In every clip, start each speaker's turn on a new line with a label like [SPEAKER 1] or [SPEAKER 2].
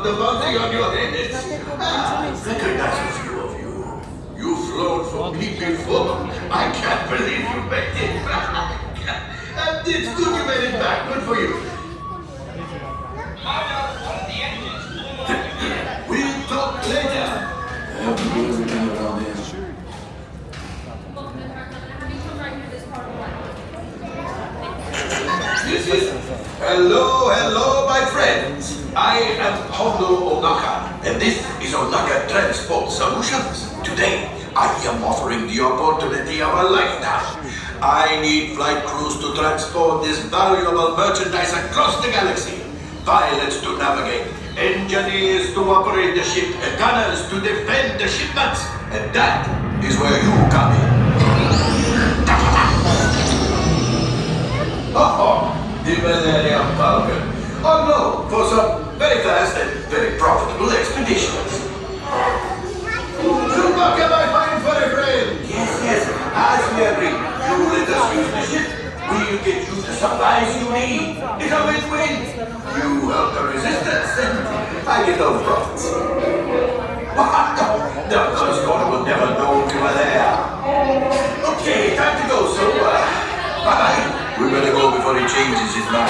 [SPEAKER 1] the bounty on your head. Very nice of you. You've flown for me before. I can't believe you made it back. And it's good you made it back. Good for you. We'll talk later. This is... Hello, my friends. I am Hondo Ohnkka, and this is Ohnaka Transport Solutions. Today, I am offering the opportunity of a lifetime. I need flight crews to transport this valuable merchandise across the galaxy. Pilots to navigate, engineers to operate the ship, and gunners to defend the shipments. And that is where you come in. The Millennium Falcon. On loan for some very fast and very profitable expeditions. What can I find for a friend? Yes, as we agreed. You let us use the ship. We'll get you the supplies you need. It's a win-win. You help the resistance, and I get those profits. The first corner will never know we were there. Okay, time to go, so bye-bye. We better go before he changes his mind.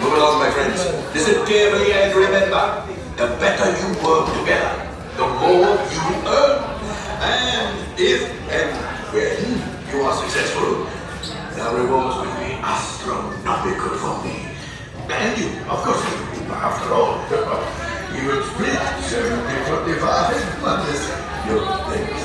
[SPEAKER 1] Move along, my friends. Listen carefully and remember, the better you work together, the more you earn. And if and when you are successful, the rewards will be astronomical for me. And you, of course, after all, you will split 70-25 unless your things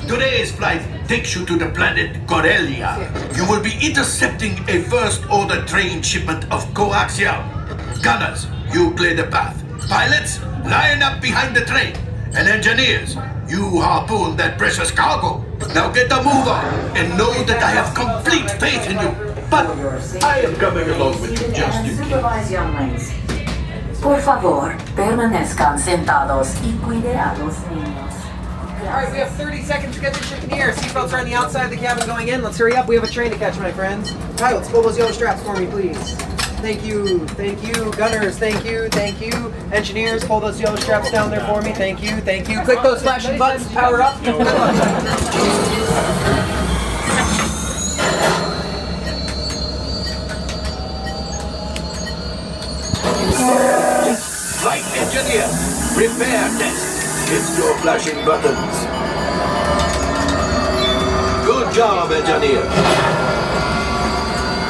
[SPEAKER 1] Today's flight takes you to the planet Corellia. You will be intercepting a first-order train shipment of coaxium. Gunners, you clear the path. Pilots, line up behind the train. And engineers, you harpoon that precious cargo. Now get a move on and know that I have complete faith in you. But I am coming along with you just in case.
[SPEAKER 2] Por favor, permanezcan sentados y cuide a los niños.
[SPEAKER 3] Alright, we have 30 seconds to get the ship in the air. Seatbelts are on the outside of the cabin going in. Let's hurry up. We have a train to catch, my friends. Pilots, pull those yellow straps for me, please. Thank you. Gunners, thank you. Engineers, pull those yellow straps down there for me. Thank you. Click those flashing buttons, power up.
[SPEAKER 1] Flight engineer, repair test. Hit your flashing buttons. Good job, engineer.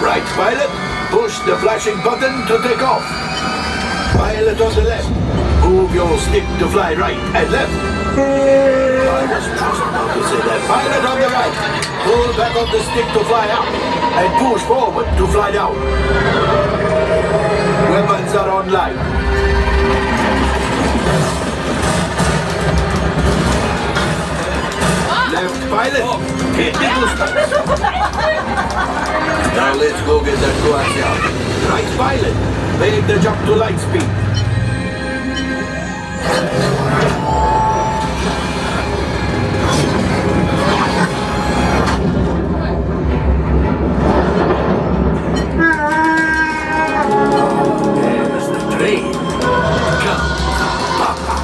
[SPEAKER 1] Right pilot, push the flashing button to take off. Pilot on the left, move your stick to fly right and left. I was just about to say that. Pilot on the right, pull back on the stick to fly up and push forward to fly down. Weapons are online. Left pilot, hit the booster. Now let's go get that coaxium. Right pilot, make the jump to light speed. There's the train. Come, Papa.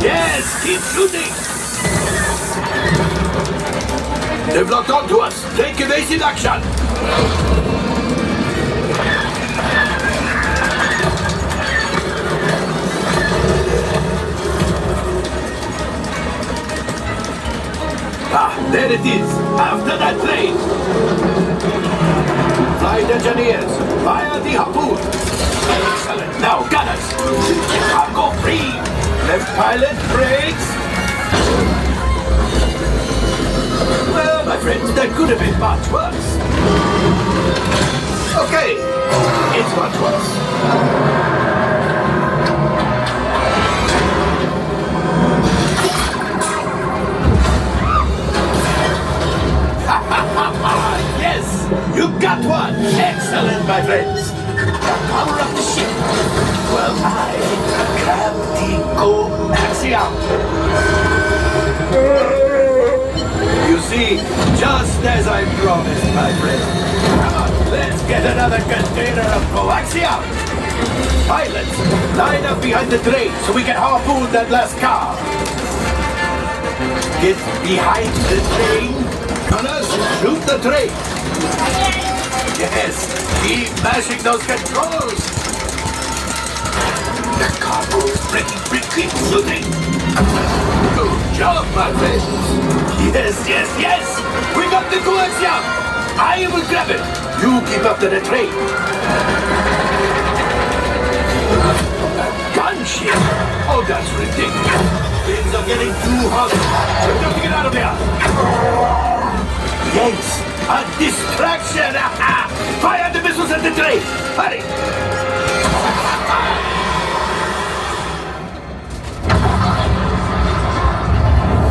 [SPEAKER 1] Yes, keep shooting. They've locked onto us. Take evasive action. There it is. After that train. Flight engineers, fire the harpoon. Excellent. Now, gunners. Cargo free. Left pilot, brakes. Well, my friends, that could have been much worse. Okay, it's much worse. Yes, you got one. Excellent, my friends. Power up the ship. Well, I grab the coaxium. You see, just as I promised, my friend. Come on, let's get another container of coaxium. Pilots, line up behind the train so we can harpoon that last car. Get behind the train. Gunners, shoot the train. Yes, keep mashing those controls. The cargo's breaking, shooting. Good job, my friends. Yes. We got the coaxium. I will grab it. You keep after the train. Gunship? Oh, that's ridiculous. Things are getting too hot. We've got to get out of here. Yes, a distraction. Fire the missiles at the train. Hurry.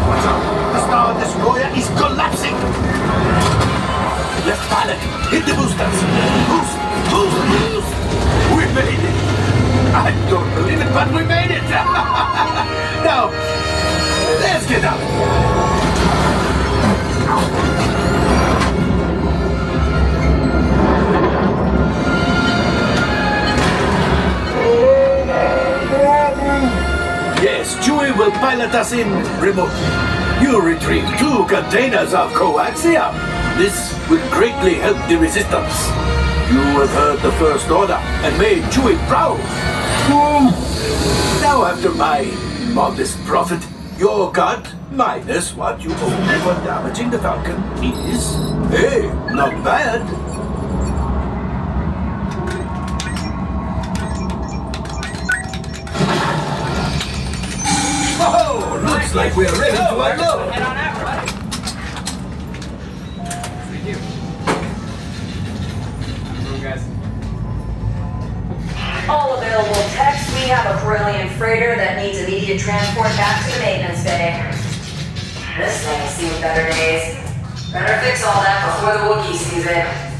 [SPEAKER 1] What's up? The Star Destroyer is collapsing. Left pilot, hit the boosters. Boost. We made it. I don't believe it, but we made it. Now, let's get out. Yes, Chewie will pilot us in remote. You retrieve 2 containers of coaxium. This will greatly help the resistance. You have heard the First Order and made Chewie proud. Now, after my modest profit, your cut minus what you owe me for damaging the Falcon is, hey, not bad. Oh, looks like we're ready to unload.
[SPEAKER 4] Head on out, buddy. Thank you. Move, guys.
[SPEAKER 5] All available techs, we have a Corellian freighter that needs immediate transport back to the maintenance bay. This thing's seen better days. Better fix all that before the Wookiee sees it.